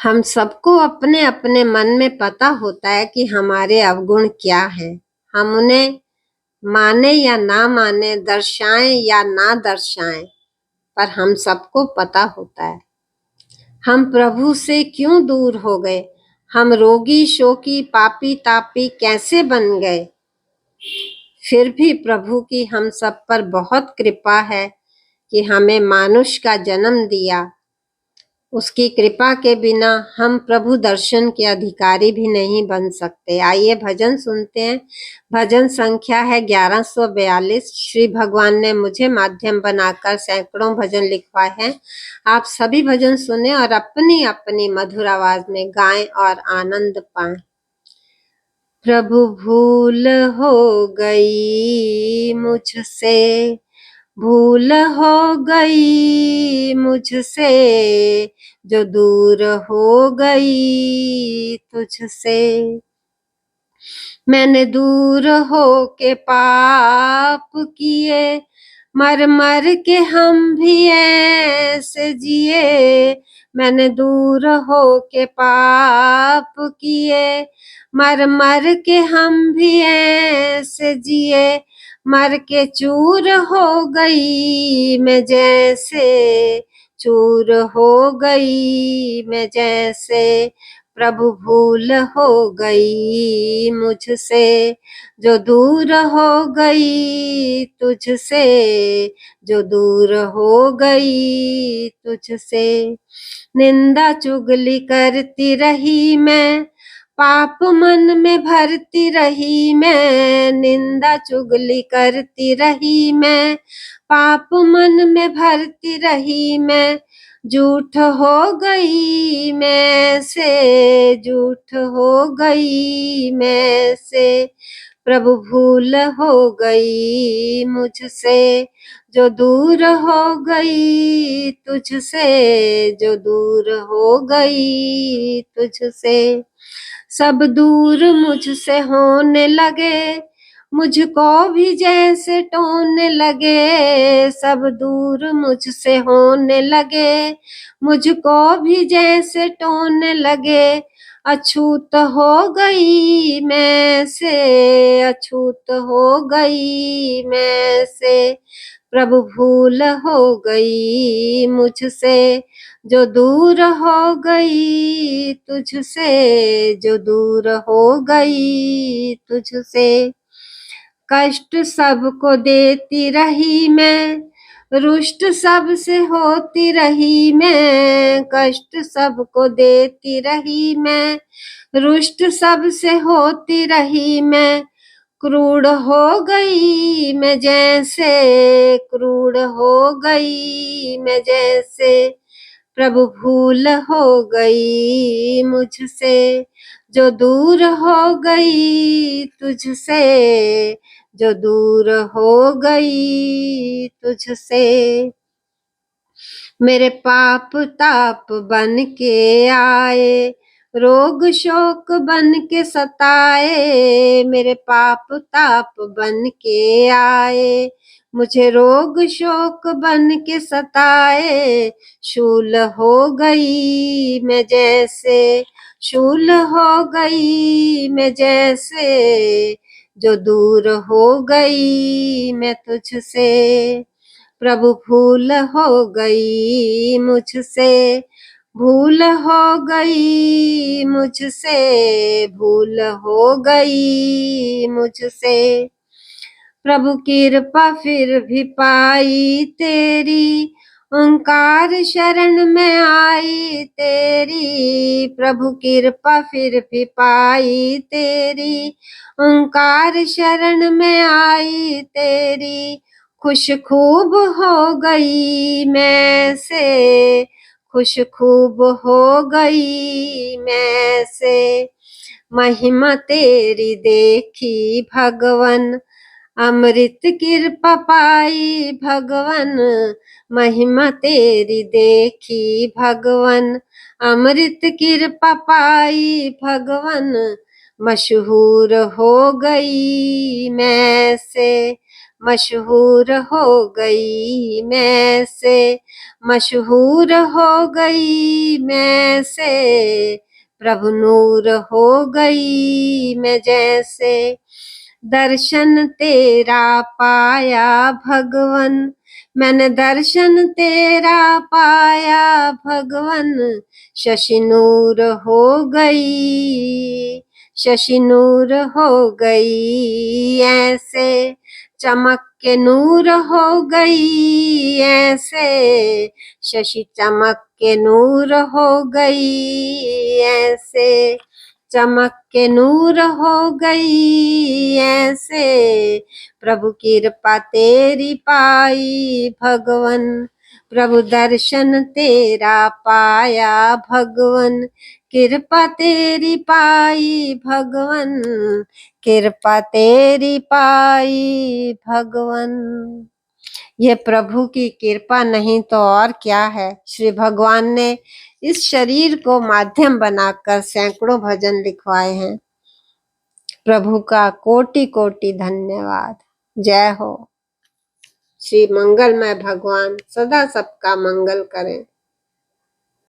हम सबको अपने अपने मन में पता होता है कि हमारे अवगुण क्या है। हम उन्हें माने या ना माने, दर्शाएं या ना दर्शाएं, पर हम सबको पता होता है हम प्रभु से क्यों दूर हो गए। हम रोगी शोकी पापी तापी कैसे बन गए। फिर भी प्रभु की हम सब पर बहुत कृपा है कि हमें मानुष का जन्म दिया। उसकी कृपा के बिना हम प्रभु दर्शन के अधिकारी भी नहीं बन सकते। आइए भजन सुनते हैं। भजन संख्या है 1142। श्री भगवान ने मुझे माध्यम बनाकर सैकड़ों भजन लिखवाए हैं। आप सभी भजन सुने और अपनी अपनी मधुर आवाज में गाएं और आनंद पाएं। प्रभु भूल हो गई मुझसे, भूल हो गई मुझसे, जो दूर हो गई तुझसे। मैंने दूर हो के पाप किए, मर मर के हम भी ऐसे जिए। मैंने दूर हो के पाप किए, मर मर के हम भी ऐसे जिए। मर के चूर हो गई मैं जैसे, चूर हो गई मैं जैसे। प्रभु भूल हो गई मुझसे, जो दूर हो गई तुझसे, जो दूर हो गई तुझसे। निंदा चुगली करती रही मैं, पाप मन में भरती रही मैं। निंदा चुगली करती रही मैं, पाप मन में भरती रही मैं। झूठ हो गई मैं से, झूठ हो गई मैं से। प्रभु भूल हो गई मुझसे, जो दूर हो गई तुझसे, जो दूर हो गई तुझसे। सब दूर मुझसे होने लगे, मुझको भी जैसे टोने लगे। सब दूर मुझसे होने लगे, मुझको भी जैसे टोने लगे। अछूत हो गई मैं से, अछूत हो गई मैं से। प्रभु भूल हो गई मुझसे, जो दूर हो गई तुझसे, जो दूर हो गई तुझसे। कष्ट सबको देती रही मैं, रुष्ट सबसे होती रही मैं। कष्ट सबको देती रही मैं, रुष्ट सबसे होती रही मैं। क्रूर हो गई मैं जैसे, क्रूर हो गई मैं जैसे। प्रभु भूल हो गई मुझसे, जो दूर हो गई तुझसे, जो दूर हो गई तुझसे। मेरे पाप ताप बन के आए, रोग शोक बन के सताए। मेरे पाप ताप बन के आए, मुझे रोग शोक बन के सताए। शूल हो गई मैं जैसे, शूल हो गई मैं जैसे, जो दूर हो गई मैं तुझसे। प्रभु भूल हो गई मुझसे, भूल हो गई मुझसे, भूल हो गई मुझसे। प्रभु कृपा फिर भी पाई तेरी, ओंकार शरण में आई तेरी। प्रभु कृपा फिर भी पाई तेरी, ओंकार शरण में आई तेरी। खुश खूब हो गई मैं से, खुश खूब हो गई मैं से। महिमा तेरी देखी भगवन, अमृत कृपा पाई भगवन। महिमा तेरी देखी भगवन, अमृत कृपा पाई भगवन। मशहूर हो गई मैं से, मशहूर हो गई मैं से, मशहूर हो गई मैं ऐसे, प्रभु नूर हो गई मैं जैसे। दर्शन तेरा पाया भगवन, मैंने दर्शन तेरा पाया भगवन, शशि नूर हो गई, शशि नूर हो गई ऐसे, चमक के नूर हो गई ऐसे, शशि चमक के नूर हो गई ऐसे, चमक के नूर हो गई ऐसे, प्रभु कृपा तेरी पाई भगवन, प्रभु दर्शन तेरा पाया भगवन, कृपा तेरी पाई भगवन, कृपा तेरी पाई भगवन। ये प्रभु की कृपा नहीं तो और क्या है। श्री भगवान ने इस शरीर को माध्यम बनाकर सैकड़ों भजन लिखवाए हैं। प्रभु का कोटि कोटि धन्यवाद। जय हो। श्री मंगलमय भगवान सदा सबका मंगल करें।